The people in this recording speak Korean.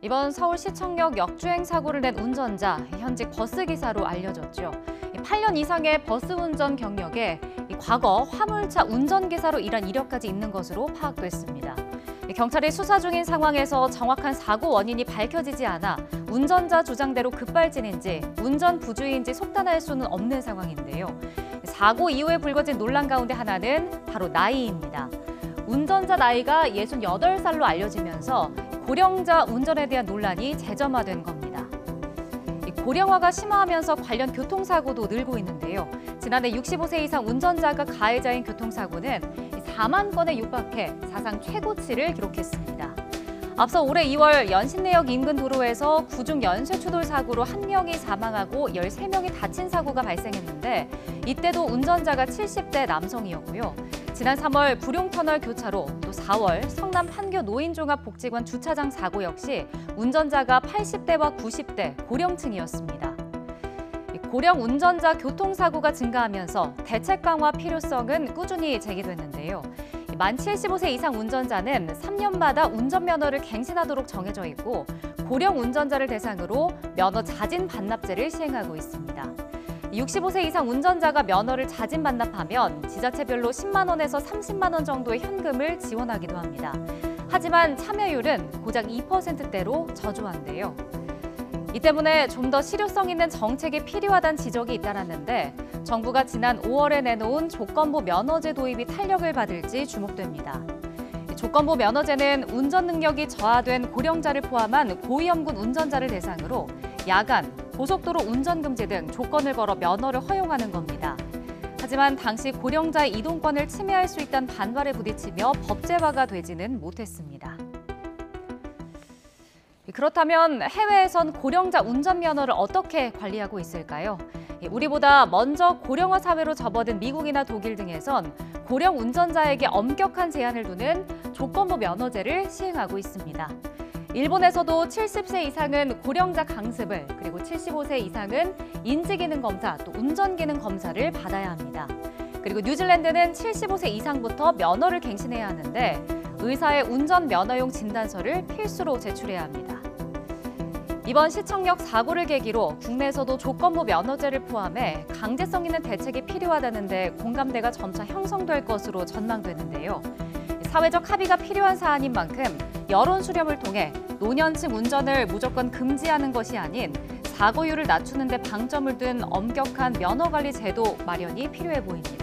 이번 서울시청역 역주행 사고를 낸 운전자, 현직 버스기사로 알려졌죠. 8년 이상의 버스 운전 경력에 과거 화물차 운전기사로 일한 이력까지 있는 것으로 파악됐습니다. 경찰이 수사 중인 상황에서 정확한 사고 원인이 밝혀지지 않아 운전자 주장대로 급발진인지 운전 부주의인지 속단할 수는 없는 상황인데요. 사고 이후에 불거진 논란 가운데 하나는 바로 나이입니다. 운전자 나이가 68살로 알려지면서 고령자 운전에 대한 논란이 재점화된 겁니다. 고령화가 심화하면서 관련 교통사고도 늘고 있는데요. 지난해 65세 이상 운전자가 가해자인 교통사고는 4만 건에 육박해 사상 최고치를 기록했습니다. 앞서 올해 2월 연신내역 인근 도로에서 구중 연쇄 추돌 사고로 1명이 사망하고 13명이 다친 사고가 발생했는데 이때도 운전자가 70대 남성이었고요. 지난 3월 부룡터널 교차로, 또 4월 성남 판교 노인종합복지관 주차장 사고 역시 운전자가 80대와 90대 고령층이었습니다. 고령 운전자 교통사고가 증가하면서 대책 강화 필요성은 꾸준히 제기됐는데요. 만 75세 이상 운전자는 3년마다 운전면허를 갱신하도록 정해져 있고 고령 운전자를 대상으로 면허 자진 반납제를 시행하고 있습니다. 65세 이상 운전자가 면허를 자진 반납하면 지자체별로 10만 원에서 30만 원 정도의 현금을 지원하기도 합니다. 하지만 참여율은 고작 2%대로 저조한데요. 이 때문에 좀 더 실효성 있는 정책이 필요하다는 지적이 잇따랐는데 정부가 지난 5월에 내놓은 조건부 면허제 도입이 탄력을 받을지 주목됩니다. 조건부 면허제는 운전 능력이 저하된 고령자를 포함한 고위험군 운전자를 대상으로 야간, 고속도로 운전금지 등 조건을 걸어 면허를 허용하는 겁니다. 하지만 당시 고령자의 이동권을 침해할 수 있다는 반발에 부딪히며 법제화가 되지는 못했습니다. 그렇다면 해외에선 고령자 운전면허를 어떻게 관리하고 있을까요? 우리보다 먼저 고령화 사회로 접어든 미국이나 독일 등에선 고령 운전자에게 엄격한 제한을 두는 조건부 면허제를 시행하고 있습니다. 일본에서도 70세 이상은 고령자 강습을, 그리고 75세 이상은 인지기능 검사, 또 운전기능 검사를 받아야 합니다. 그리고 뉴질랜드는 75세 이상부터 면허를 갱신해야 하는데 의사의 운전 면허용 진단서를 필수로 제출해야 합니다. 이번 시청역 사고를 계기로 국내에서도 조건부 면허제를 포함해 강제성 있는 대책이 필요하다는데 공감대가 점차 형성될 것으로 전망되는데요. 사회적 합의가 필요한 사안인 만큼 여론 수렴을 통해 노년층 운전을 무조건 금지하는 것이 아닌 사고율을 낮추는 데 방점을 둔 엄격한 면허 관리 제도 마련이 필요해 보입니다.